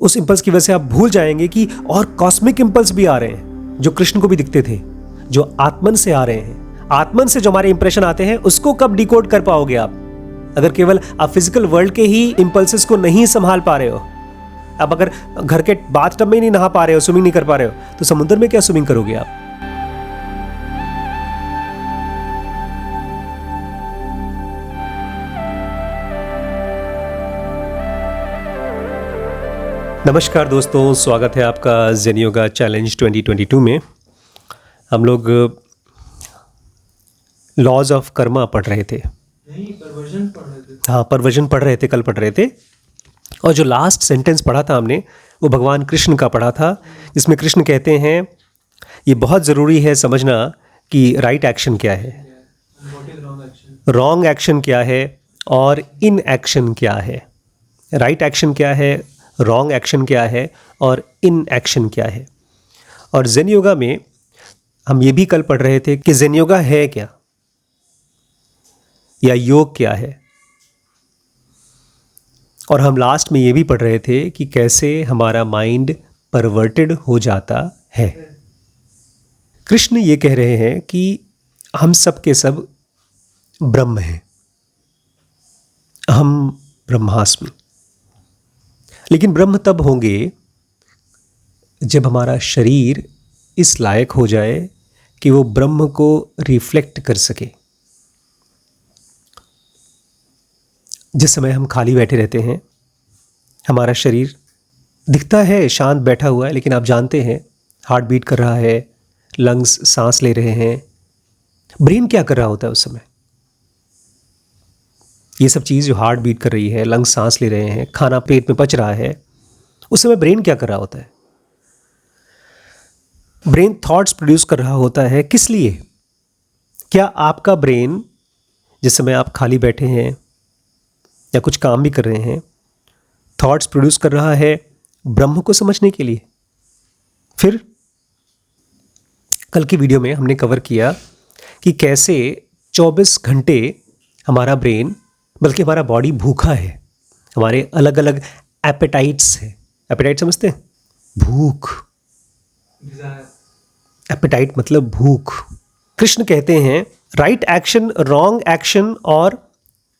उस इम्पल्स की वजह से आप भूल जाएंगे कि और कॉस्मिक इम्पल्स भी आ रहे हैं जो कृष्ण को भी दिखते थे, जो आत्मन से आ रहे हैं। आत्मन से जो हमारे इंप्रेशन आते हैं उसको कब डिकोड कर पाओगे आप, अगर केवल आप फिजिकल वर्ल्ड के ही इंपल्सेस को नहीं संभाल पा रहे हो। आप अगर घर के बाथटब में ही नहीं नहा पा रहे हो, स्विमिंग नहीं कर पा रहे हो, तो समुद्र में क्या स्विमिंग करोगे आप। नमस्कार दोस्तों, स्वागत है आपका ज़ेन योगा चैलेंज 2022 में। हम लोग लॉज ऑफ कर्मा पढ़ रहे थे। परवर्जन पढ़ रहे थे। हाँ, परवर्जन पढ़ रहे थे, कल पढ़ रहे थे। और जो लास्ट सेंटेंस पढ़ा था हमने वो भगवान कृष्ण का पढ़ा था, जिसमें कृष्ण कहते हैं ये बहुत ज़रूरी है समझना कि राइट एक्शन क्या है, रॉन्ग एक्शन क्या है और इन एक्शन क्या है। राइट एक्शन क्या है, रॉन्ग एक्शन क्या है और इन एक्शन क्या है। और ज़ेन योगा में हम ये भी कल पढ़ रहे थे कि ज़ेन योगा है क्या या योग क्या है। और हम लास्ट में ये भी पढ़ रहे थे कि कैसे हमारा माइंड परवर्टेड हो जाता है। कृष्ण ये कह रहे हैं कि हम सब के सब ब्रह्म हैं, हम ब्रह्मास्मि। लेकिन ब्रह्म तब होंगे जब हमारा शरीर इस लायक हो जाए कि वो ब्रह्म को रिफ्लेक्ट कर सके। जिस समय हम खाली बैठे रहते हैं, हमारा शरीर दिखता है शांत बैठा हुआ है, लेकिन आप जानते हैं हार्ट बीट कर रहा है, लंग्स सांस ले रहे हैं। ब्रेन क्या कर रहा होता है उस समय? ये सब चीज़ जो हार्ट बीट कर रही है, लंग्स सांस ले रहे हैं, खाना पेट में पच रहा है, उस समय ब्रेन क्या कर रहा होता है? ब्रेन थॉट्स प्रोड्यूस कर रहा होता है। किस लिए? क्या आपका ब्रेन जिस समय आप खाली बैठे हैं या कुछ काम भी कर रहे हैं, थॉट्स प्रोड्यूस कर रहा है ब्रह्म को समझने के लिए? फिर कल की वीडियो में हमने कवर किया कि कैसे 24 घंटे हमारा ब्रेन, बल्कि हमारा बॉडी भूखा है। हमारे अलग अलग एपेटाइट्स हैं। एपेटाइट समझते हैं? भूख। एपेटाइट मतलब भूख। कृष्ण कहते हैं राइट एक्शन, रॉन्ग एक्शन और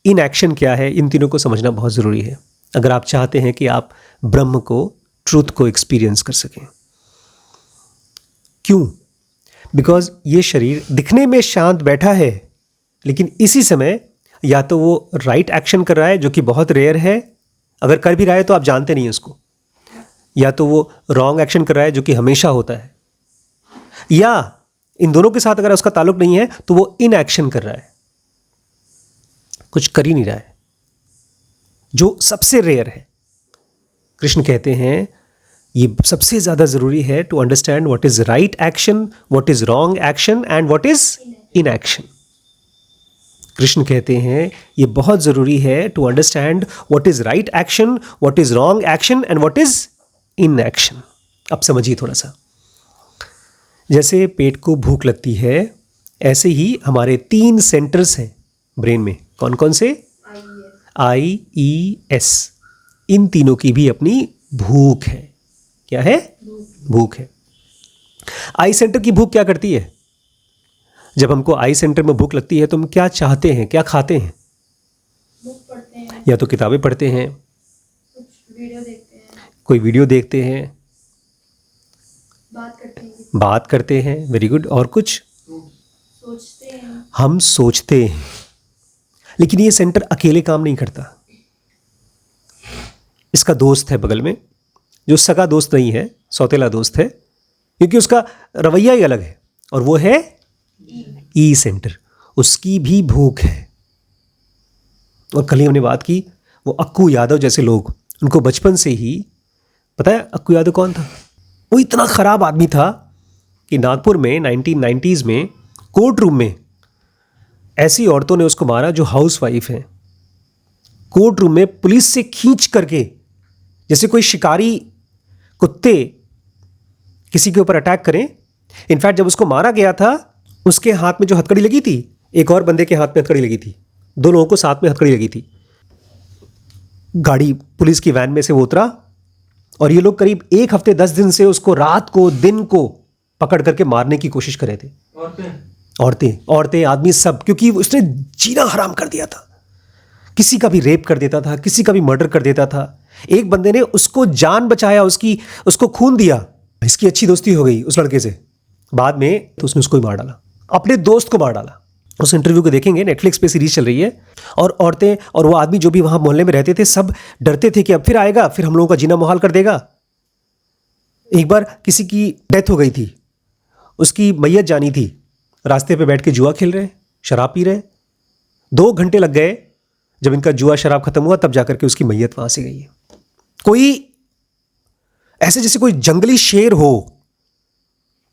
इन एक्शन क्या है, इन तीनों को समझना बहुत ज़रूरी है अगर आप चाहते हैं कि आप ब्रह्म को, ट्रूथ को एक्सपीरियंस कर सकें। क्यों? बिकॉज ये शरीर दिखने में शांत बैठा है, लेकिन इसी समय या तो वो राइट एक्शन कर रहा है, जो कि बहुत रेयर है, अगर कर भी रहा है तो आप जानते नहीं उसको, या तो वो रॉन्ग एक्शन कर रहा है जो कि हमेशा होता है, या इन दोनों के साथ अगर उसका ताल्लुक नहीं है तो वो इन एक्शन कर रहा है, कुछ कर ही नहीं रहा है, जो सबसे रेयर है। कृष्ण कहते हैं ये सबसे ज़्यादा ज़रूरी है to understand what is right action, what is wrong action and what is inaction. Krishna कहते हैं ये बहुत ज़रूरी है to understand what is right action, what is wrong action and what is inaction. अब समझिए थोड़ा सा। जैसे पेट को भूख लगती है, ऐसे ही हमारे 3 सेंटर्स हैं ब्रेन में। कौन कौन से? IES। इन तीनों की भी अपनी भूख है। क्या है? भूख है। आई सेंटर की भूख क्या करती है? जब हमको आई सेंटर में भूख लगती है तो हम क्या चाहते हैं, क्या खाते हैं? बुक पढ़ते हैं, या तो किताबें पढ़ते हैं, कुछ वीडियो देखते हैं, कोई वीडियो देखते हैं, बात करते हैं, वेरी गुड। और कुछ सोचते हैं। हम सोचते हैं। लेकिन ये सेंटर अकेले काम नहीं करता। इसका दोस्त है बगल में, जो सगा दोस्त नहीं है, सौतेला दोस्त है, क्योंकि उसका रवैया ही अलग है, और वो है ई सेंटर। उसकी भी भूख है। और कल ही हमने बात की, वो अक्कू यादव जैसे लोग, उनको बचपन से ही पता है अक्कू यादव कौन था? वो इतना खराब आदमी था कि नागपुर में 1990s में कोर्ट रूम में ऐसी औरतों ने उसको मारा जो हाउसवाइफ हैं। कोर्ट रूम में पुलिस से खींच करके, जैसे कोई शिकारी कुत्ते किसी के ऊपर अटैक करें। इनफैक्ट जब उसको मारा गया था, उसके हाथ में जो हथकड़ी लगी थी, एक और बंदे के हाथ में हथकड़ी लगी थी, 2 लोगों को साथ में हथकड़ी लगी थी। गाड़ी पुलिस की वैन में से वो उतरा, और ये लोग करीब 1 हफ्ते 10 दिन से उसको रात को दिन को पकड़ करके मारने की कोशिश कर रहे थे। औरतें आदमी सब, क्योंकि उसने जीना हराम कर दिया था। किसी का भी रेप कर देता था, किसी का भी मर्डर कर देता था। एक बंदे ने उसको जान बचाया, उसको खून दिया, इसकी अच्छी दोस्ती हो गई उस लड़के से। बाद में तो उसने उसको ही मार डाला, अपने दोस्त को मार डाला। उस इंटरव्यू को देखेंगे, नेटफ्लिक्स पे सीरीज चल रही है। और औरतें और वो आदमी जो भी वहां मोहल्ले में रहते थे सब डरते थे कि अब फिर आएगा, फिर हम लोगों का जीना मुहाल कर देगा। एक बार किसी की डेथ हो गई थी, उसकी मैयत जानी थी, रास्ते पे बैठ के जुआ खेल रहे, शराब पी रहे। 2 घंटे लग गए, जब इनका जुआ शराब खत्म हुआ तब जाकर के उसकी मैयत वहां से गई है। कोई ऐसे जैसे कोई जंगली शेर हो,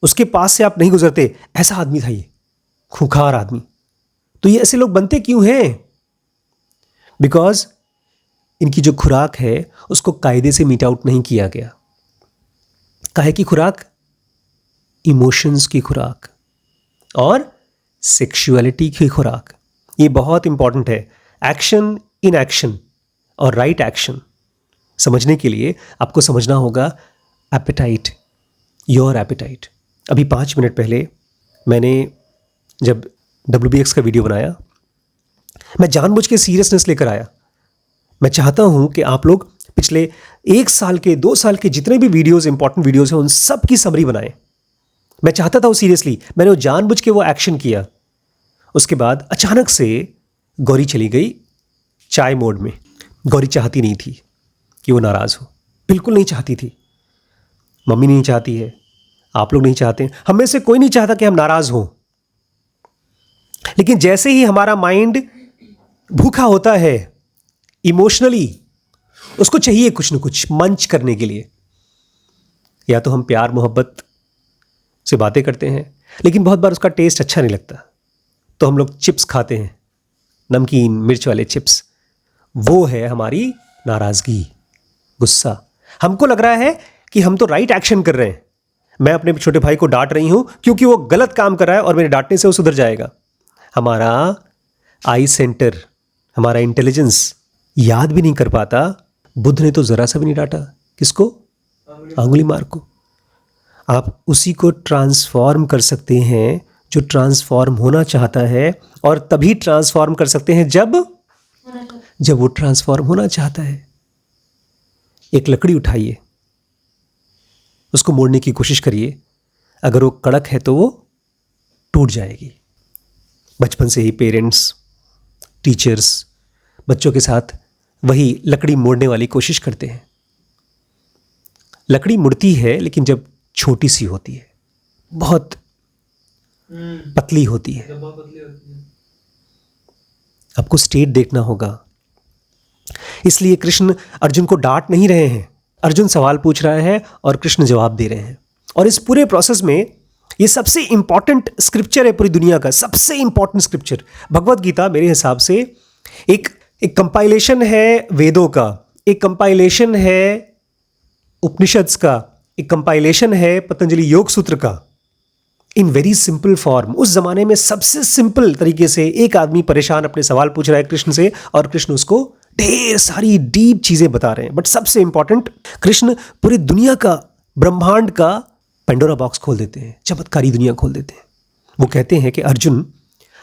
उसके पास से आप नहीं गुजरते, ऐसा आदमी था ये, खूंखार आदमी। तो ये ऐसे लोग बनते क्यों हैं? बिकॉज इनकी जो खुराक है उसको कायदे से मीट आउट नहीं किया गया। काहे की खुराक? इमोशंस की खुराक और सेक्सुअलिटी की खुराक। ये बहुत इंपॉर्टेंट है। एक्शन इन एक्शन और राइट एक्शन समझने के लिए आपको समझना होगा एपेटाइट, योर एपेटाइट। अभी 5 मिनट पहले मैंने जब WBX का वीडियो बनाया, मैं जानबूझ के सीरियसनेस लेकर आया। मैं चाहता हूं कि आप लोग पिछले 1 साल के 2 साल के जितने भी वीडियोस, इंपॉर्टेंट वीडियोस हैं, उन सब की समरी बनाएं। मैं चाहता था वो सीरियसली, मैंने वो जानबूझ के वो एक्शन किया। उसके बाद अचानक से गौरी चली गई चाय मोड में। गौरी चाहती नहीं थी कि वो नाराज़ हो, बिल्कुल नहीं चाहती थी। मम्मी नहीं चाहती है, आप लोग नहीं चाहते, हम में से कोई नहीं चाहता कि हम नाराज़ हों। लेकिन जैसे ही हमारा माइंड भूखा होता है इमोशनली, उसको चाहिए कुछ न कुछ मंच करने के लिए। या तो हम प्यार मोहब्बत से बातें करते हैं, लेकिन बहुत बार उसका टेस्ट अच्छा नहीं लगता, तो हम लोग चिप्स खाते हैं, नमकीन मिर्च वाले चिप्स। वो है हमारी नाराज़गी, गुस्सा। हमको लग रहा है कि हम तो राइट एक्शन कर रहे हैं। मैं अपने छोटे भाई को डांट रही हूं क्योंकि वो गलत काम कर रहा है और मेरे डांटने से वो सुधर जाएगा। हमारा आई सेंटर, हमारा इंटेलिजेंस याद भी नहीं कर पाता। बुद्ध ने तो जरा सा भी नहीं डांटा, किसको? अंगुली मार को। आप उसी को ट्रांसफॉर्म कर सकते हैं जो ट्रांसफॉर्म होना चाहता है, और तभी ट्रांसफॉर्म कर सकते हैं जब वो ट्रांसफॉर्म होना चाहता है। एक लकड़ी उठाइए, उसको मोड़ने की कोशिश करिए, अगर वो कड़क है तो वो टूट जाएगी। बचपन से ही पेरेंट्स, टीचर्स बच्चों के साथ वही लकड़ी मोड़ने वाली कोशिश करते हैं। लकड़ी मुड़ती है लेकिन जब छोटी सी होती है, बहुत पतली होती है। आपको स्टेट देखना होगा। इसलिए कृष्ण अर्जुन को डांट नहीं रहे हैं। अर्जुन सवाल पूछ रहा है और कृष्ण जवाब दे रहे हैं। और इस पूरे प्रोसेस में ये सबसे इंपॉर्टेंट स्क्रिप्चर है पूरी दुनिया का, सबसे इंपॉर्टेंट स्क्रिप्चर भगवत गीता मेरे हिसाब से एक कंपाइलेशन है वेदों का, एक कंपाइलेशन है उपनिषद्स का, एक कंपाइलेशन है पतंजलि योग सूत्र का, इन वेरी सिंपल फॉर्म। उस जमाने में सबसे सिंपल तरीके से एक आदमी परेशान अपने सवाल पूछ रहा है कृष्ण से, और कृष्ण उसको ढेर सारी डीप चीजें बता रहे हैं। बट सबसे इंपॉर्टेंट, कृष्ण पूरी दुनिया का, ब्रह्मांड का पेंडोरा बॉक्स खोल देते हैं, चमत्कारी दुनिया खोल देते हैं। वो कहते हैं कि अर्जुन,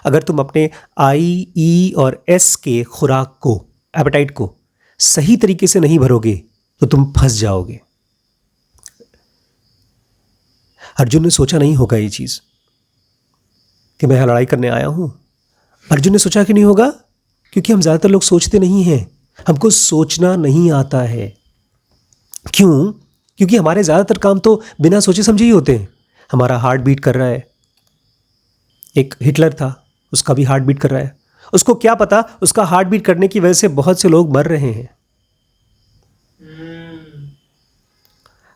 अगर तुम अपने आई, ई और एस के खुराक को, एपेटाइट को सही तरीके से नहीं भरोगे तो तुम फंस जाओगे। अर्जुन ने सोचा नहीं होगा ये चीज कि मैं यहां लड़ाई करने आया हूं। अर्जुन ने सोचा कि नहीं होगा क्योंकि हम ज्यादातर लोग सोचते नहीं हैं, हमको सोचना नहीं आता है। क्यों? क्योंकि हमारे ज्यादातर काम तो बिना सोचे समझे ही होते हैं। हमारा हार्ट बीट कर रहा है, एक हिटलर था, उसका भी हार्ट बीट कर रहा है। उसको क्या पता, उसका हार्ट बीट करने की वजह से बहुत से लोग मर रहे हैं।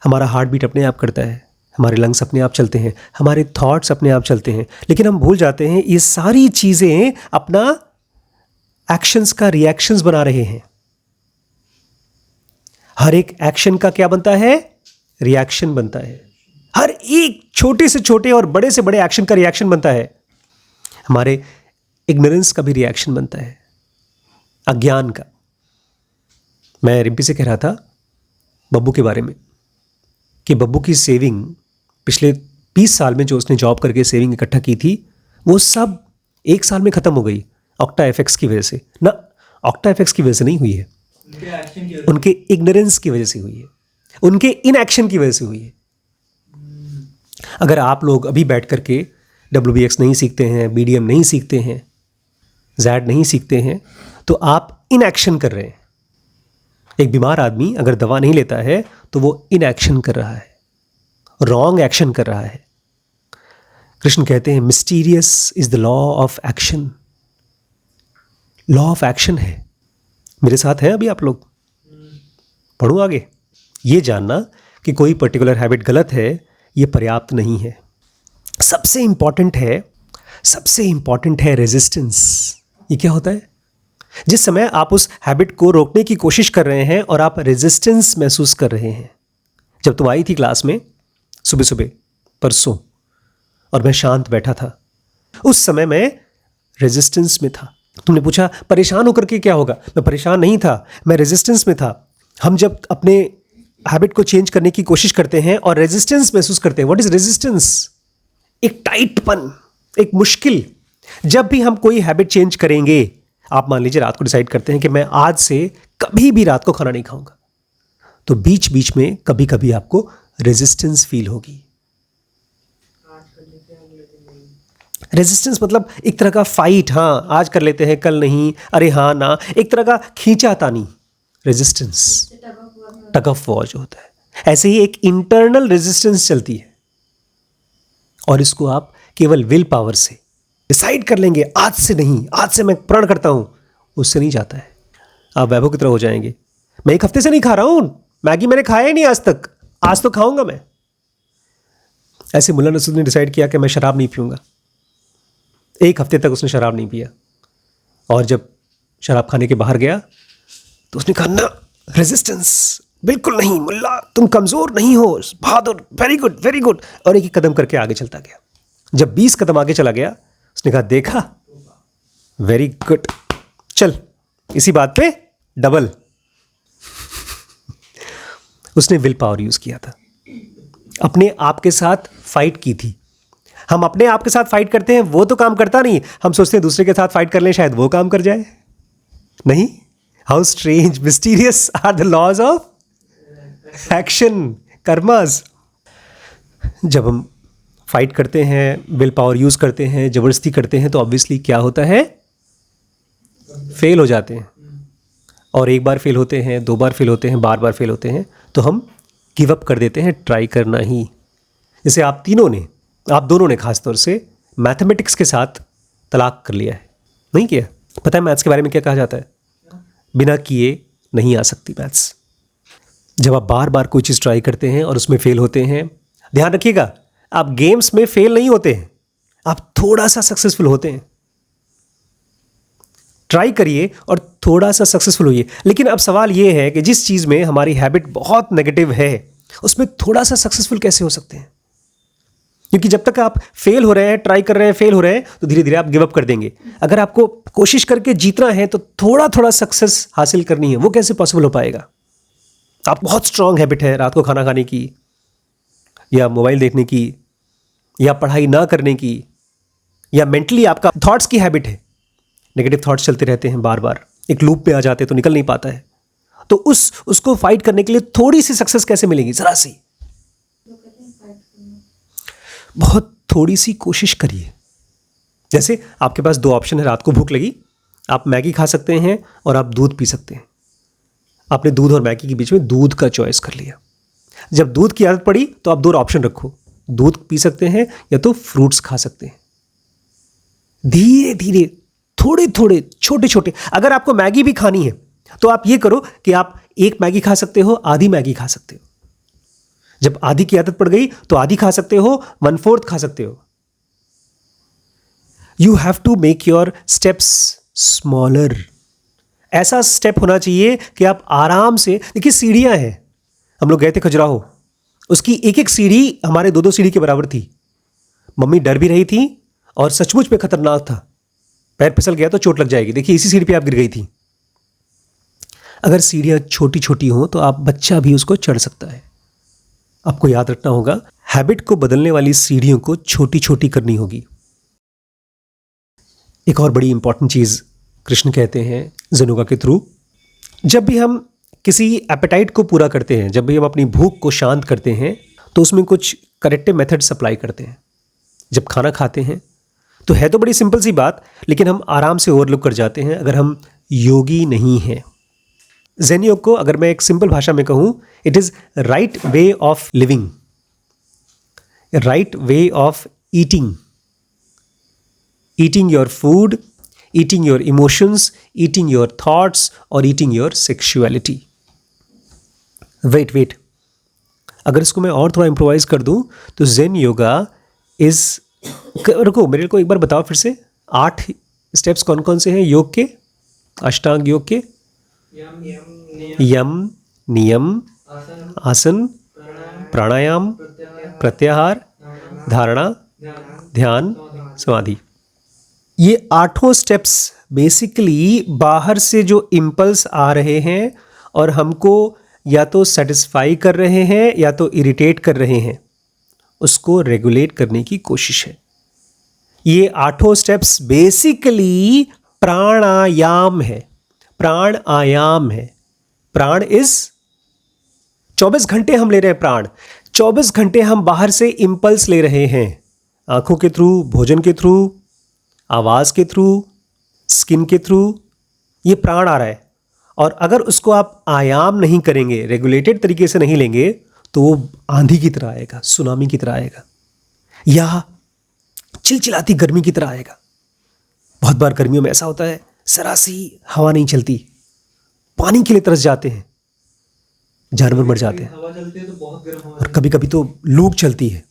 हमारा हार्ट बीट अपने आप करता है, हमारे लंग्स अपने आप चलते हैं, हमारे थॉट्स अपने आप चलते हैं, लेकिन हम भूल जाते हैं ये सारी चीजें अपना एक्शंस का रिएक्शंस बना रहे हैं। हर एक एक्शन का क्या बनता है? रिएक्शन बनता है। हर एक छोटे से छोटे और बड़े से बड़े एक्शन का रिएक्शन बनता है। हमारे इग्नोरेंस का भी रिएक्शन बनता है, अज्ञान का। मैं रिम्पी से कह रहा था बब्बू के बारे में कि बब्बू की सेविंग पिछले 20 साल में जो उसने जॉब करके सेविंग इकट्ठा की थी वो सब 1 साल में ख़त्म हो गई ऑक्टा एफेक्ट्स की वजह से ना। ऑक्टा एफेक्ट्स की वजह से नहीं हुई है, उनके एक्शन की उनके इग्नोरेंस की वजह से हुई है, उनके इनएक्शन की वजह से हुई है। अगर आप लोग अभी बैठ करके WBX नहीं सीखते हैं, BDM नहीं सीखते हैं, Z नहीं सीखते हैं, तो आप इनएक्शन कर रहे हैं। एक बीमार आदमी अगर दवा नहीं लेता है तो वो इनएक्शन कर रहा है, रॉन्ग एक्शन कर रहा है। कृष्ण कहते हैं mysterious is the law of action. Law of action है। मेरे साथ हैं अभी आप लोग? पढ़ूं आगे? ये जानना कि कोई पर्टिकुलर हैबिट गलत है ये पर्याप्त नहीं है। सबसे इंपॉर्टेंट है रेजिस्टेंस। ये क्या होता है? जिस समय आप उस हैबिट को रोकने की कोशिश कर रहे हैं और आप रेजिस्टेंस महसूस कर रहे हैं। जब तुम आई थी क्लास में सुबह सुबह परसों और मैं शांत बैठा था, उस समय मैं रेजिस्टेंस में था। तुमने पूछा परेशान होकर के क्या होगा? मैं परेशान नहीं था, मैं रेजिस्टेंस में था। हम जब अपने हैबिट को चेंज करने की कोशिश करते हैं और रेजिस्टेंस महसूस करते हैं। What is resistance? एक टाइटपन, एक मुश्किल। जब भी हम कोई हैबिट चेंज करेंगे, आप मान लीजिए रात को डिसाइड करते हैं कि मैं आज से कभी भी रात को खाना नहीं खाऊंगा, तो बीच बीच में कभी कभी आपको रेजिस्टेंस फील होगी। रेजिस्टेंस मतलब एक तरह का फाइट, हाँ आज कर लेते हैं कल नहीं, अरे हाँ ना, एक तरह का खींचातानी। रेजिस्टेंस, टग ऑफ वॉर जो होता है। ऐसे ही एक इंटरनल रेजिस्टेंस चलती है और इसको आप केवल विल पावर से डिसाइड कर लेंगे आज से नहीं, आज से मैं प्रण करता हूं, उससे नहीं जाता है। आप वैभव की तरह हो जाएंगे। मैं 1 हफ्ते से नहीं खा रहा हूं मैगी, मैंने खाया ही नहीं आज तक, आज तो खाऊंगा मैं। ऐसे मुल्ला नसरुद्दीन ने डिसाइड किया कि मैं शराब नहीं पीऊंगा। 1 हफ्ते तक उसने शराब नहीं पिया और जब शराब खाने के बाहर गया तो उसने कहा ना, रेजिस्टेंस बिल्कुल नहीं मुल्ला, तुम कमज़ोर नहीं हो, बहादुर, वेरी गुड वेरी गुड। और एक कदम करके आगे चलता गया। जब 20 कदम आगे चला गया उसने कहा देखा, वेरी गुड, चल इसी बात पे डबल। उसने विल पावर यूज़ किया था, अपने आप के साथ फाइट की थी। हम अपने आप के साथ फाइट करते हैं, वो तो काम करता नहीं। हम सोचते हैं दूसरे के साथ फाइट कर लें, शायद वो काम कर जाए। नहीं, how strange, mysterious are the laws of action, karmas. जब हम फाइट करते हैं, विल पावर यूज करते हैं, जबरदस्ती करते हैं, तो ऑब्वियसली क्या होता है? फेल हो जाते हैं। और एक बार फेल होते हैं, 2 बार फेल होते हैं, बार बार फेल होते हैं, तो हम गिव अप कर देते हैं ट्राई करना ही। जैसे आप दोनों ने खासतौर से मैथमेटिक्स के साथ तलाक कर लिया है, नहीं किया? पता है मैथ्स के बारे में क्या कहा जाता है? बिना किए नहीं आ सकती मैथ्स। जब आप बार बार कोई चीज़ ट्राई करते हैं और उसमें फेल होते हैं, ध्यान रखिएगा, आप गेम्स में फेल नहीं होते हैं, आप थोड़ा सा सक्सेसफुल होते हैं। ट्राई करिए और थोड़ा सा सक्सेसफुल होइए। लेकिन अब सवाल यह है कि जिस चीज़ में हमारी हैबिट बहुत नेगेटिव है, उसमें थोड़ा सा सक्सेसफुल कैसे हो सकते हैं? क्योंकि जब तक आप फेल हो रहे हैं, ट्राई कर रहे हैं, फेल हो रहे हैं, तो धीरे धीरे आप गिव अप कर देंगे। अगर आपको कोशिश करके जीतना है तो थोड़ा थोड़ा सक्सेस हासिल करनी है, वो कैसे पॉसिबल हो पाएगा? आप बहुत स्ट्रांग हैबिट है रात को खाना खाने की, या मोबाइल देखने की, या पढ़ाई ना करने की, या मेंटली आपका थॉट्स की हैबिट है, नेगेटिव थॉट्स चलते रहते हैं, बार बार एक लूप में आ जाते हैं तो निकल नहीं पाता है। तो उसको फाइट करने के लिए थोड़ी सी सक्सेस कैसे मिलेगी? जरा सी, बहुत थोड़ी सी कोशिश करिए। जैसे आपके पास 2 ऑप्शन है, रात को भूख लगी, आप मैगी खा सकते हैं और आप दूध पी सकते हैं। आपने दूध और मैगी के बीच में दूध का चॉइस कर लिया। जब दूध की आदत पड़ी तो आप 2 ऑप्शन रखो, दूध पी सकते हैं या तो फ्रूट्स खा सकते हैं। धीरे धीरे, थोड़े थोड़े, छोटे छोटे। अगर आपको मैगी भी खानी है तो आप ये करो कि आप 1 मैगी खा सकते हो, आधी मैगी खा सकते हो। जब आधी की आदत पड़ गई तो आधी खा सकते हो, 1/4 खा सकते हो। You have to make your steps smaller. ऐसा स्टेप होना चाहिए कि आप आराम से, देखिए सीढ़ियां हैं, हम लोग गए थे खजुराहो, उसकी एक एक सीढ़ी हमारे 2-2 सीढ़ी के बराबर थी। मम्मी डर भी रही थी और सचमुच में खतरनाक था, पैर फिसल गया तो चोट लग जाएगी। देखिए इसी सीढ़ी पे आप गिर गई थी। अगर सीढ़ियाँ छोटी छोटी हों तो आप बच्चा भी उसको चढ़ सकता है। आपको याद रखना होगा, हैबिट को बदलने वाली सीढ़ियों को छोटी छोटी करनी होगी। एक और बड़ी इंपॉर्टेंट चीज़ कृष्ण कहते हैं ज़ेनोगा के थ्रू, जब भी हम किसी एपेटाइट को पूरा करते हैं, जब भी हम अपनी भूख को शांत करते हैं, तो उसमें कुछ करेक्टिव मेथड्स अप्लाई करते हैं। जब खाना खाते हैं तो है तो बड़ी सिंपल सी बात, लेकिन हम आराम से ओवरलुक कर जाते हैं अगर हम योगी नहीं हैं। ज़ेन योग को अगर मैं एक सिंपल भाषा में कहूँ, it is right way of living, right way of eating, eating your food, eating your emotions, eating your thoughts और eating your sexuality. Wait. अगर इसको मैं और थोड़ा इम्प्रोवाइज कर दूं तो ज़ेन योगा इज, रुको मेरे को एक बार बताओ फिर से, 8 स्टेप्स कौन कौन से हैं योग के, अष्टांग योग के? यम, नियम, आसन, प्राणायाम, प्रत्याहार, धारणा, ध्यान, समाधि। ये 8 स्टेप्स बेसिकली बाहर से जो इम्पल्स आ रहे हैं और हमको या तो सेटिस्फाई कर रहे हैं या तो इरिटेट कर रहे हैं, उसको रेगुलेट करने की कोशिश है। ये 8 स्टेप्स बेसिकली प्राणायाम है, प्राण आयाम है। प्राण इज 24 घंटे हम ले रहे हैं प्राण, 24 घंटे हम बाहर से इम्पल्स ले रहे हैं, आंखों के थ्रू, भोजन के थ्रू, आवाज़ के थ्रू, स्किन के थ्रू, ये प्राण आ रहा है। और अगर उसको आप आयाम नहीं करेंगे, रेगुलेटेड तरीके से नहीं लेंगे, तो वो आंधी की तरह आएगा, सुनामी की तरह आएगा, या चिलचिलाती गर्मी की तरह आएगा। बहुत बार गर्मियों में ऐसा होता है, सरासी हवा नहीं चलती, पानी के लिए तरस जाते हैं, जानवर मर जाते हैं, हवा चलती है तो बहुत गर्म हवा, और कभी कभी तो लू चलती है।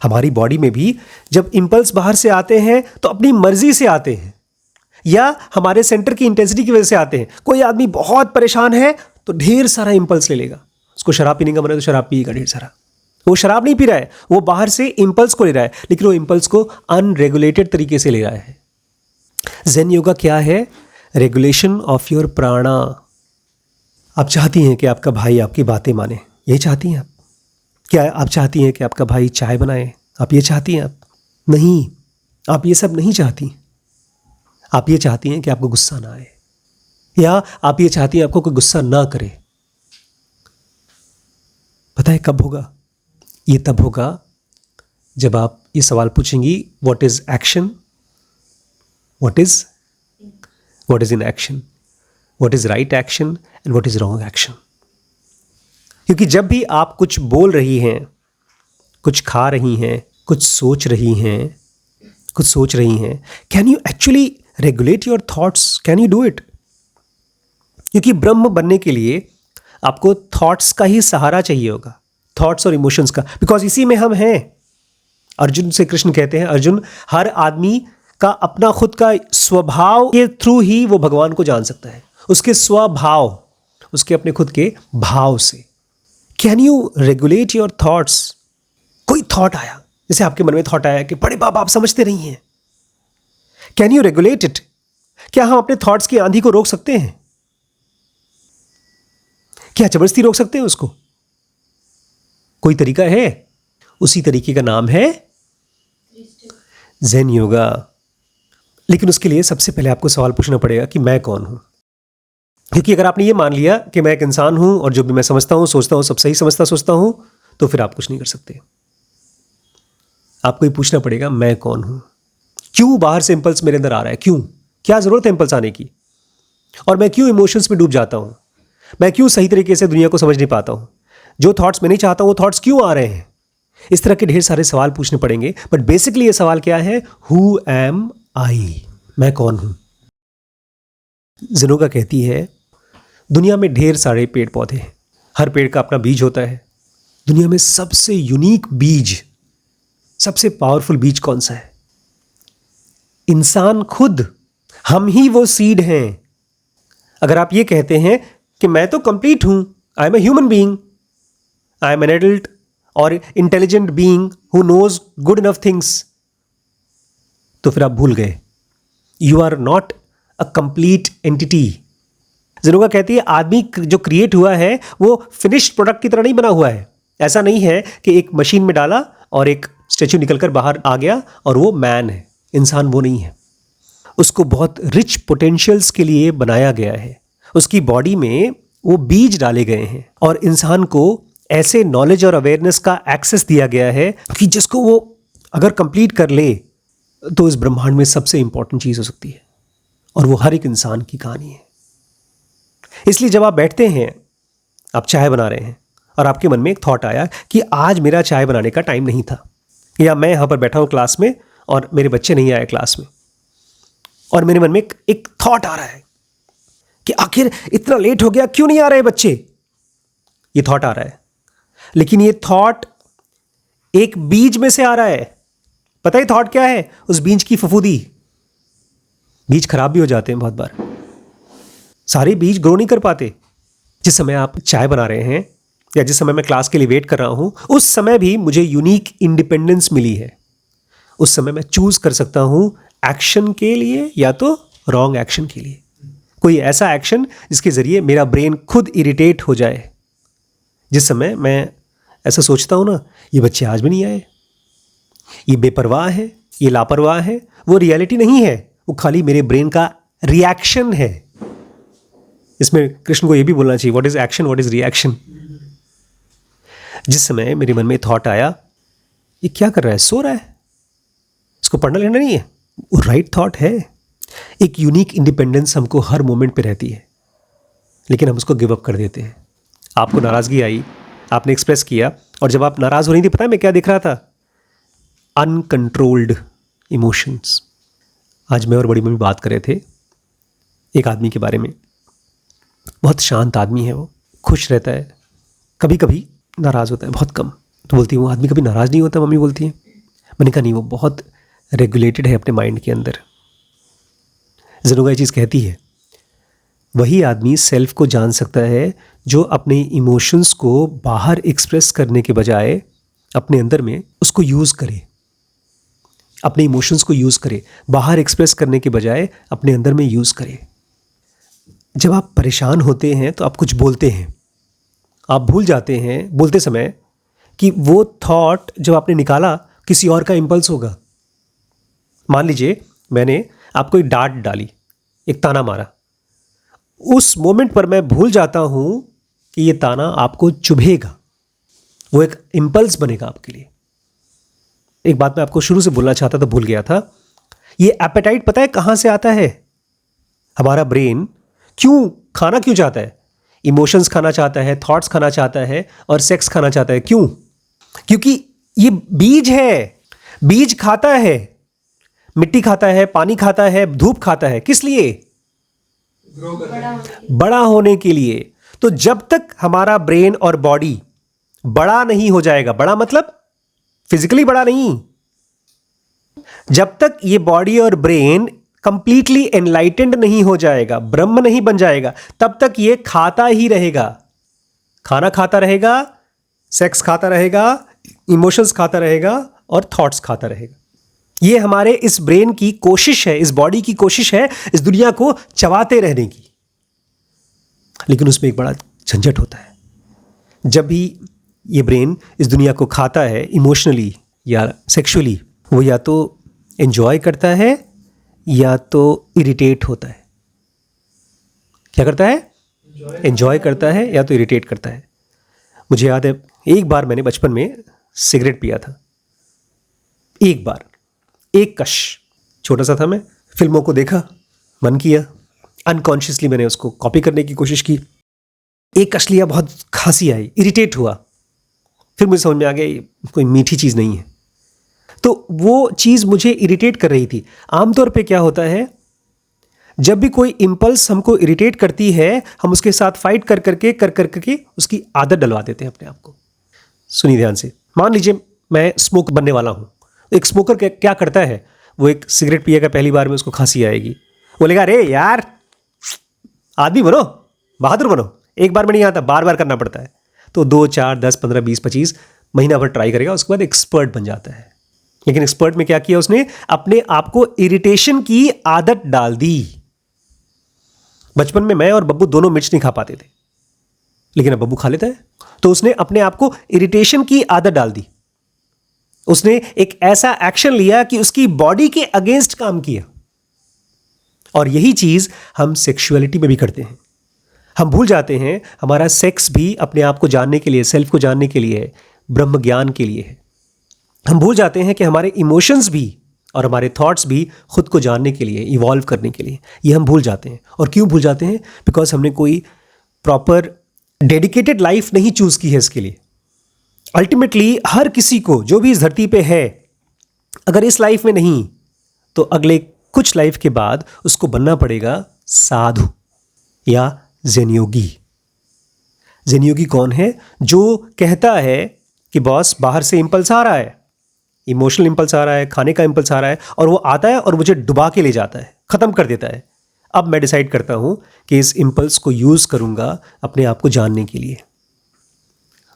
हमारी बॉडी में भी जब इंपल्स बाहर से आते हैं तो अपनी मर्जी से आते हैं, या हमारे सेंटर की इंटेंसिटी की वजह से आते हैं। कोई आदमी बहुत परेशान है तो ढेर सारा इंपल्स ले लेगा, उसको शराब पीने का मन है तो शराब पिएगा ढेर सारा। वो शराब नहीं पी रहा है, वो बाहर से इंपल्स को ले रहा है, लेकिन वो इंपल्स को अनरेगुलेटेड तरीके से ले रहा है। ज़ेन योगा क्या है? रेगुलेशन ऑफ योर प्राणा। आप चाहती हैं कि आपका भाई आपकी बातें माने, यही चाहती हैं आप? क्या आप चाहती हैं कि आपका भाई चाय बनाए? आप ये चाहती हैं? आप नहीं, आप ये सब नहीं चाहती। आप ये चाहती हैं कि आपको गुस्सा ना आए, या आप ये चाहती हैं आपको कोई गुस्सा ना करे। पता है कब होगा? ये तब होगा जब आप ये सवाल पूछेंगी, what is action, what is inaction, what is right action and what is wrong action. क्योंकि जब भी आप कुछ बोल रही हैं, कुछ खा रही हैं, कुछ सोच रही हैं, can you actually regulate your thoughts? Can you do it? क्योंकि ब्रह्म बनने के लिए आपको थॉट्स का ही सहारा चाहिए होगा, थॉट्स और इमोशंस का, बिकॉज इसी में हम हैं। अर्जुन से कृष्ण कहते हैं, अर्जुन, हर आदमी का अपना खुद का स्वभाव के थ्रू ही वो भगवान को जान सकता है, उसके स्वभाव, उसके अपने खुद के भाव से। Can you regulate your thoughts? कोई थॉट आया, जैसे आपके मन में थॉट आया कि बड़े बाबा आप समझते नहीं हैं, कैन यू रेगुलेट इट? क्या हम अपने थॉट्स की आंधी को रोक सकते हैं? क्या जबरदस्ती रोक सकते हैं उसको? कोई तरीका है? उसी तरीके का नाम है ज़ेन योगा। लेकिन उसके लिए सबसे पहले आपको सवाल पूछना पड़ेगा कि मैं कौन हूं। क्योंकि अगर आपने ये मान लिया कि मैं एक इंसान हूं और जो भी मैं समझता हूं, सोचता हूं, सब सही समझता सोचता हूं, तो फिर आप कुछ नहीं कर सकते। आपको ये पूछना पड़ेगा, मैं कौन हूं? क्यों बाहर से इंपल्स मेरे अंदर आ रहा है? क्यों? क्या जरूरत है इंपल्स आने की? और मैं क्यों इमोशंस में डूब जाता हूं? मैं क्यों सही तरीके से दुनिया को समझ नहीं पाता हूं? जो थॉट्स मैं नहीं चाहता वो थॉट्स क्यों आ रहे हैं? इस तरह के ढेर सारे सवाल पूछने पड़ेंगे। बट बेसिकली ये सवाल क्या है? हु एम आई? मैं कौन हूं? ज़ेनोगा कहती है, दुनिया में ढेर सारे पेड़ पौधे हैं, हर पेड़ का अपना बीज होता है। दुनिया में सबसे यूनिक बीज, सबसे पावरफुल बीज कौन सा है? इंसान खुद, हम ही वो सीड हैं। अगर आप ये कहते हैं कि मैं तो कंप्लीट हूं, I am a human being, I am an adult और intelligent being who knows good enough things, तो फिर आप भूल गए। You are not a complete entity. ज़रूगा कहती है आदमी जो क्रिएट हुआ है वो फिनिश्ड प्रोडक्ट की तरह नहीं बना हुआ है। ऐसा नहीं है कि एक मशीन में डाला और एक स्टैचू निकलकर बाहर आ गया और वो मैन है। इंसान वो नहीं है। उसको बहुत रिच पोटेंशियल्स के लिए बनाया गया है। उसकी बॉडी में वो बीज डाले गए हैं और इंसान को ऐसे नॉलेज और अवेयरनेस का एक्सेस दिया गया है कि जिसको वो अगर कंप्लीट कर ले तो इस ब्रह्मांड में सबसे इंपॉर्टेंट चीज़ हो सकती है, और वो हर एक इंसान की कहानी है। इसलिए जब आप बैठते हैं, आप चाय बना रहे हैं और आपके मन में एक थॉट आया कि आज मेरा चाय बनाने का टाइम नहीं था, या मैं यहाँ पर बैठा हूँ क्लास में और मेरे बच्चे नहीं आए क्लास में, और मेरे मन में एक थॉट आ रहा है कि आखिर इतना लेट हो गया, क्यों नहीं आ रहे बच्चे। ये थॉट आ रहा है, लेकिन ये थॉट एक बीज में से आ रहा है। पता है थॉट क्या है? उस बीज की फफूदी। बीज खराब भी हो जाते हैं बहुत बार, सारे बीज ग्रो नहीं कर पाते। जिस समय आप चाय बना रहे हैं या जिस समय मैं क्लास के लिए वेट कर रहा हूं, उस समय भी मुझे यूनिक इंडिपेंडेंस मिली है। उस समय मैं चूज कर सकता हूं एक्शन के लिए या तो रॉन्ग एक्शन के लिए। कोई ऐसा एक्शन जिसके जरिए मेरा ब्रेन खुद इरिटेट हो जाए। जिस समय मैं ऐसा सोचता हूं ना, ये बच्चे आज भी नहीं आए, ये बेपरवाह है, ये लापरवाह है, वो रियलिटी नहीं है, वो खाली मेरे ब्रेन का रिएक्शन है। इसमें कृष्ण को ये भी बोलना चाहिए, what is action, what is reaction. जिस समय मेरे मन में थॉट आया, ये क्या कर रहा है, सो रहा है, इसको पढ़ना लिखना नहीं है, वो राइट थॉट है। एक यूनिक इंडिपेंडेंस हमको हर मोमेंट पे रहती है, लेकिन हम उसको गिव अप कर देते हैं। आपको नाराज़गी आई, आपने एक्सप्रेस किया, और जब आप नाराज़ हो रही थी, पता है मैं क्या दिख रहा था? Uncontrolled emotions. आज मैं और बड़ी मम्मी बात कर रहे थे एक आदमी के बारे में। बहुत शांत आदमी है, वो खुश रहता है, कभी कभी नाराज़ होता है, बहुत कम। तो बोलती है वो आदमी कभी नाराज़ नहीं होता, मम्मी बोलती है। मैंने कहा नहीं, वो बहुत रेगुलेटेड है अपने माइंड के अंदर। ज़रूगा ये चीज़ कहती है, वही आदमी सेल्फ को जान सकता है जो अपने इमोशंस को बाहर एक्सप्रेस करने के बजाय अपने अंदर में उसको यूज़ करे। अपने इमोशंस को यूज़ करे, बाहर एक्सप्रेस करने के बजाय अपने अंदर में यूज़ करे। जब आप परेशान होते हैं तो आप कुछ बोलते हैं, आप भूल जाते हैं बोलते समय कि वो थॉट जो आपने निकाला किसी और का इम्पल्स होगा। मान लीजिए मैंने आपको एक डांट डाली, एक ताना मारा, उस मोमेंट पर मैं भूल जाता हूं कि ये ताना आपको चुभेगा, वो एक इम्पल्स बनेगा आपके लिए। एक बात मैं आपको शुरू से बोलना चाहता था, भूल गया था। ये एपेटाइट पता है कहां से आता है? हमारा ब्रेन खाना क्यों चाहता है? इमोशंस खाना चाहता है, थॉट्स खाना चाहता है, और सेक्स खाना चाहता है। क्यों? क्योंकि ये बीज है। बीज खाता है, मिट्टी खाता है, पानी खाता है, धूप खाता है। किस लिए? बड़ा होने के लिए। तो जब तक हमारा ब्रेन और बॉडी बड़ा नहीं हो जाएगा, बड़ा मतलब फिजिकली बड़ा नहीं, जब तक ये बॉडी और ब्रेन कंप्लीटली एनलाइटेंड नहीं हो जाएगा, ब्रह्म नहीं बन जाएगा, तब तक ये खाता ही रहेगा। खाना खाता रहेगा, सेक्स खाता रहेगा, इमोशंस खाता रहेगा, और थॉट्स खाता रहेगा। ये हमारे इस ब्रेन की कोशिश है, इस बॉडी की कोशिश है इस दुनिया को चबाते रहने की। लेकिन उसमें एक बड़ा झंझट होता है। जब भी ये ब्रेन इस दुनिया को खाता है इमोशनली या सेक्सुअली, वो या तो एंजॉय करता है या तो इरिटेट होता है। क्या करता है? एंजॉय करता है या तो इरिटेट करता है। मुझे याद है एक बार मैंने बचपन में सिगरेट पिया था। एक बार, एक कश, छोटा सा था मैं, फिल्मों को देखा, मन किया, अनकॉन्शियसली मैंने उसको कॉपी करने की कोशिश की। एक कश लिया, बहुत खांसी आई, इरिटेट हुआ। फिर मुझे समझ में आ गया ये कोई मीठी चीज़ नहीं है। तो वो चीज़ मुझे इरिटेट कर रही थी। आमतौर पे क्या होता है, जब भी कोई इम्पल्स हमको इरिटेट करती है, हम उसके साथ फाइट कर करके उसकी आदत डलवा देते हैं अपने आप को। सुनिए ध्यान से। मान लीजिए मैं स्मोक बनने वाला हूँ। एक स्मोकर क्या करता है, वो एक सिगरेट पिएगा, पहली बार में उसको खांसी आएगी, बोलेगा अरे यार आदमी बनो, बहादुर बनो, एक बार में नहीं आता, बार बार करना पड़ता है। तो 2, 4, 10, 15, 20, 25 महीना भर ट्राई करेगा, उसके बाद एक्सपर्ट बन जाता है। लेकिन एक्सपर्ट में क्या किया उसने? अपने आप को इरिटेशन की आदत डाल दी। बचपन में मैं और बब्बू दोनों मिर्च नहीं खा पाते थे, लेकिन अब बब्बू खा लेता है। तो उसने अपने आप को इरिटेशन की आदत डाल दी। उसने एक ऐसा एक्शन लिया कि उसकी बॉडी के अगेंस्ट काम किया। और यही चीज हम सेक्सुअलिटी में भी करते हैं। हम भूल जाते हैं हमारा सेक्स भी अपने आप को जानने के लिए, सेल्फ को जानने के लिए है, ब्रह्म ज्ञान के लिए है। हम भूल जाते हैं कि हमारे इमोशंस भी और हमारे थॉट्स भी खुद को जानने के लिए, इवॉल्व करने के लिए। ये हम भूल जाते हैं। और क्यों भूल जाते हैं? बिकॉज हमने कोई प्रॉपर डेडिकेटेड लाइफ नहीं चूज की है इसके लिए। अल्टीमेटली हर किसी को, जो भी इस धरती पे है, अगर इस लाइफ में नहीं तो अगले कुछ लाइफ के बाद उसको बनना पड़ेगा साधु या ज़ेन योगी। ज़ेन योगी कौन है? जो कहता है कि बॉस बाहर से इंपल्स आ रहा है, इमोशनल इंपल्स आ रहा है, खाने का इंपल्स आ रहा है, और वो आता है और मुझे डुबा के ले जाता है, ख़त्म कर देता है। अब मैं डिसाइड करता हूं कि इस इंपल्स को यूज़ करूंगा अपने आप को जानने के लिए।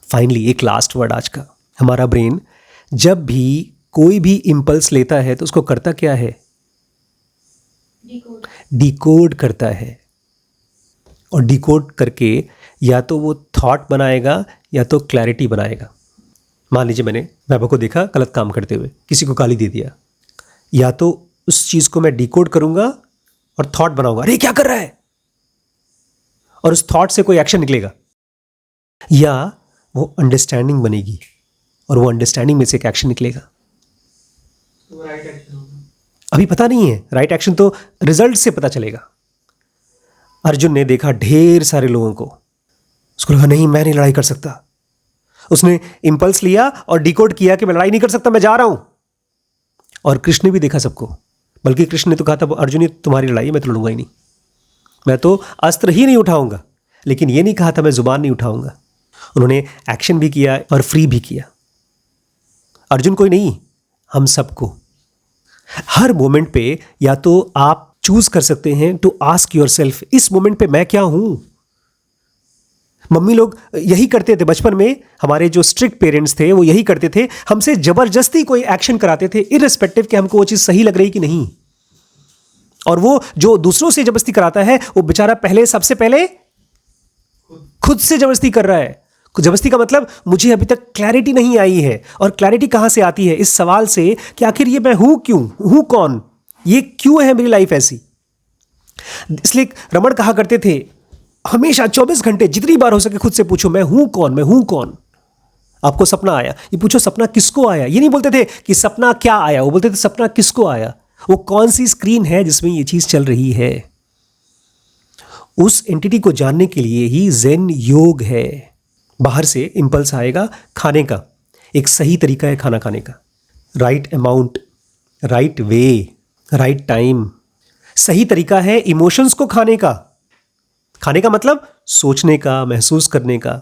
फाइनली एक लास्ट वर्ड आज का। हमारा ब्रेन जब भी कोई भी इंपल्स लेता है तो उसको करता क्या है? डिकोड करता है। और डिकोड करके या तो वो थॉट बनाएगा या तो क्लैरिटी बनाएगा। मान लीजिए मैंने वैभव को देखा गलत काम करते हुए, किसी को गाली दे दिया, या तो उस चीज़ को मैं डिकोड करूंगा और थॉट बनाऊंगा, अरे क्या कर रहा है, और उस थॉट से कोई एक्शन निकलेगा, या वो अंडरस्टैंडिंग बनेगी और वो अंडरस्टैंडिंग में से एक एक्शन निकलेगा। तो राइट एक्शन होगा। अभी पता नहीं है, राइट एक्शन तो रिजल्ट से पता चलेगा। अर्जुन ने देखा ढेर सारे लोगों को, उसको लगा नहीं मैं नहीं लड़ाई कर सकता। उसने इंपल्स लिया और डिकोड किया कि मैं लड़ाई नहीं कर सकता, मैं जा रहा हूं। और कृष्ण ने भी देखा सबको, बल्कि कृष्ण ने तो कहा था अर्जुन ये तुम्हारी लड़ाई है, मैं तो लड़ूंगा ही नहीं, मैं तो अस्त्र ही नहीं उठाऊंगा। लेकिन ये नहीं कहा था मैं जुबान नहीं उठाऊंगा। उन्होंने एक्शन भी किया और फ्री भी किया। अर्जुन कोई नहीं, हम सबको हर मोमेंट पे या तो आप चूज कर सकते हैं टू आस्क योरसेल्फ, इस मोमेंट पे मैं क्या हूं। मम्मी लोग यही करते थे बचपन में, हमारे जो स्ट्रिक्ट पेरेंट्स थे वो यही करते थे, हमसे जबरदस्ती कोई एक्शन कराते थे इररिस्पेक्टिव कि हमको वो चीज सही लग रही कि नहीं। और वो जो दूसरों से जबरदस्ती कराता है वो बेचारा पहले, सबसे पहले खुद से जबरदस्ती कर रहा है। जबरदस्ती का मतलब मुझे अभी तक क्लैरिटी नहीं आई है। और क्लैरिटी कहां से आती है? इस सवाल से कि आखिर ये मैं हूं क्यों, हूं कौन, ये क्यों है मेरी लाइफ ऐसी। इसलिए रमण कहा करते थे हमेशा 24 घंटे जितनी बार हो सके खुद से पूछो मैं हूं कौन, मैं हूं कौन। आपको सपना आया, ये पूछो सपना किसको आया। ये नहीं बोलते थे कि सपना क्या आया, वो बोलते थे सपना किसको आया, वो कौन सी स्क्रीन है जिसमें ये चीज चल रही है। उस एंटिटी को जानने के लिए ही ज़ेन योग है। बाहर से इंपल्स आएगा खाने का, एक सही तरीका है खाना खाने का, right amount, right way, right time. सही तरीका है इमोशंस को खाने का। खाने का मतलब सोचने का, महसूस करने का।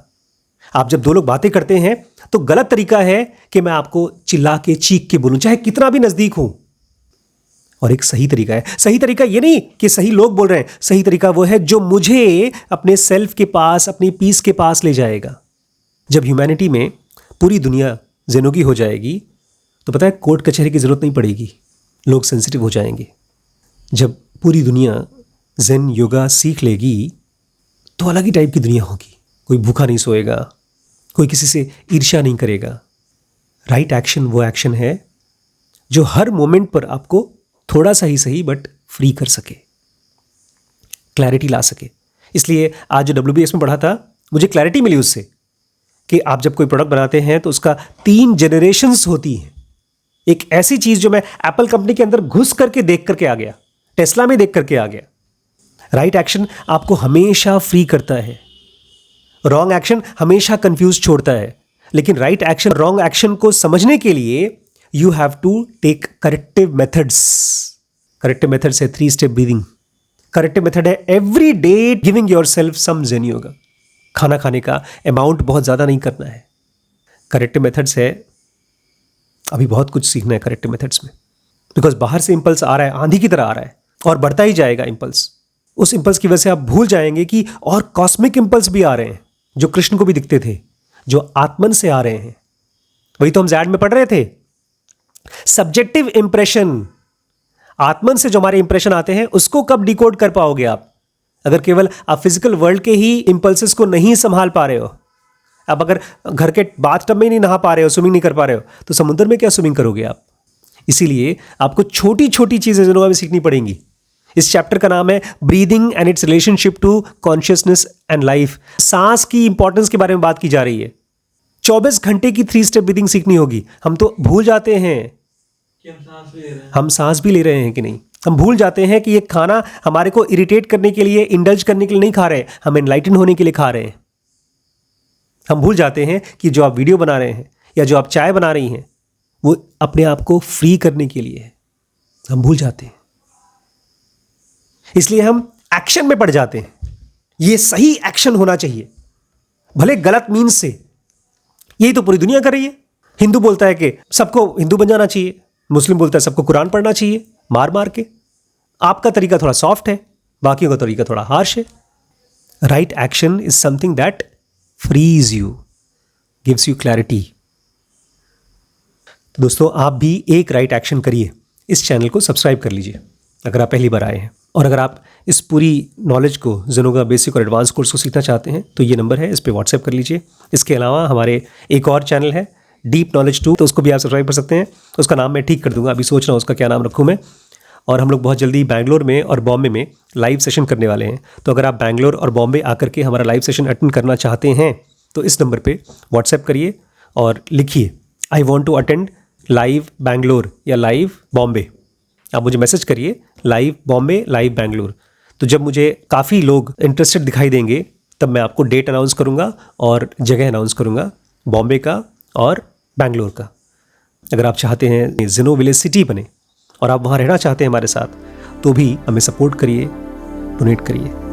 आप जब दो लोग बातें करते हैं तो गलत तरीका है कि मैं आपको चिल्ला के चीख के बोलूं, चाहे कितना भी नजदीक हो। और एक सही तरीका है, सही तरीका ये नहीं कि सही लोग बोल रहे हैं, सही तरीका वो है जो मुझे अपने सेल्फ के पास, अपनी पीस के पास ले जाएगा। जब ह्यूमैनिटी में पूरी दुनिया ज़ेनोगी हो जाएगी तो पता है कोर्ट कचहरी की जरूरत नहीं पड़ेगी, लोग सेंसिटिव हो जाएंगे। जब पूरी दुनिया ज़ेन योगा सीख लेगी तो अलग ही टाइप की दुनिया होगी। कोई भूखा नहीं सोएगा, कोई किसी से ईर्ष्या नहीं करेगा। राइट एक्शन वो एक्शन है जो हर मोमेंट पर आपको थोड़ा सा ही सही बट फ्री कर सके, क्लैरिटी ला सके। इसलिए आज जो WBS में पढ़ा था मुझे क्लैरिटी मिली उससे कि आप जब कोई प्रोडक्ट बनाते हैं तो उसका 3 जनरेशन्स होती हैं। एक ऐसी चीज जो मैं एप्पल कंपनी के अंदर घुस करके देख करके आ गया, टेस्ला में देख करके आ गया। राइट एक्शन आपको हमेशा फ्री करता है, रॉन्ग एक्शन हमेशा कंफ्यूज छोड़ता है। लेकिन राइट एक्शन, रॉन्ग एक्शन को समझने के लिए you have to take corrective methods. Corrective methods है 3 स्टेप ब्रीदिंग, करेक्टिव मेथड है every day giving yourself some zen yoga. खाना खाने का अमाउंट बहुत ज़्यादा नहीं करना है। करेक्टिव मेथड्स है, अभी बहुत कुछ सीखना है करेक्टिव मेथड्स में, बिकॉज बाहर से इंपल्स आ रहा है, आंधी की तरह आ रहा है और बढ़ता ही जाएगा इंपल्स। उस इंपल्स की वजह से आप भूल जाएंगे कि और कॉस्मिक इंपल्स भी आ रहे हैं जो कृष्ण को भी दिखते थे, जो आत्मन से आ रहे हैं। वही तो हम ज़ैड में पढ़ रहे थे, सब्जेक्टिव इंप्रेशन। आत्मन से जो हमारे इंप्रेशन आते हैं उसको कब डिकोड कर पाओगे आप? अगर केवल आप फिजिकल वर्ल्ड के ही इम्पल्सेस को नहीं संभाल पा रहे हो, आप अगर घर के बाथटब में नहीं नहा पा रहे हो, स्विमिंग नहीं कर पा रहे हो, तो समुद्र में क्या स्विमिंग करोगे आप? इसीलिए आपको छोटी छोटी चीज़ें ज़िंदगी में सीखनी पड़ेंगी। इस चैप्टर का नाम है breathing and its relationship to consciousness and life. सांस की इंपॉर्टेंस के बारे में बात की जा रही है। 24 घंटे की 3 स्टेप ब्रीदिंग सीखनी होगी। हम तो भूल जाते हैं कि हम सांस भी ले रहे हैं। हम सांस भी ले रहे हैं कि नहीं। हम भूल जाते हैं कि ये खाना हमारे को इरिटेट करने के लिए, इंडल्ज करने के लिए नहीं खा रहे हैं, हम एनलाइटन होने के लिए खा रहे हैं। हम भूल जाते हैं कि जो आप वीडियो बना रहे हैं या जो आप चाय बना रही हैं वो अपने आप को फ्री करने के लिए है। हम भूल जाते हैं, इसलिए हम एक्शन में पड़ जाते हैं। ये सही एक्शन होना चाहिए, भले गलत मीन्स से। यही तो पूरी दुनिया कर रही है। हिंदू बोलता है कि सबको हिंदू बन जाना चाहिए, मुस्लिम बोलता है सबको कुरान पढ़ना चाहिए मार मार के। आपका तरीका थोड़ा सॉफ्ट है, बाकियों का तरीका थोड़ा हार्श है। Right action is something that frees you, gives you clarity. तो दोस्तों, आप भी एक राइट एक्शन करिए। इस चैनल को सब्सक्राइब कर लीजिए अगर आप पहली बार आए हैं, और अगर आप इस पूरी नॉलेज को, ज़ेनोगा बेसिक और एडवांस कोर्स को सीखना चाहते हैं तो ये नंबर है, इस पर व्हाट्सएप कर लीजिए। इसके अलावा हमारे एक और चैनल है डीप नॉलेज 2, तो उसको भी आप सब्सक्राइब कर सकते हैं। उसका नाम मैं ठीक कर दूंगा, अभी सोच रहा हूँ उसका क्या नाम रखूँ मैं। और हम लोग बहुत जल्दी बैंगलोर में और बॉम्बे में लाइव सेशन करने वाले हैं। तो अगर आप बैंगलोर और बॉम्बे आकर के हमारा लाइव सेशन अटेंड करना चाहते हैं तो इस नंबर पे व्हाट्सएप करिए और लिखिए I want to attend live Bangalore या लाइव बॉम्बे। आप मुझे मैसेज करिए लाइव बॉम्बे, लाइव बैंगलोर। तो जब मुझे काफ़ी लोग इंटरेस्टेड दिखाई देंगे तब मैं आपको डेट अनाउंस करूँगा और जगह अनाउंस करूँगा, बॉम्बे का और बैंगलोर का। अगर आप चाहते हैं ज़ेनो विलेज सिटी बने और आप वहाँ रहना चाहते हैं हमारे साथ, तो भी हमें सपोर्ट करिए, डोनेट करिए।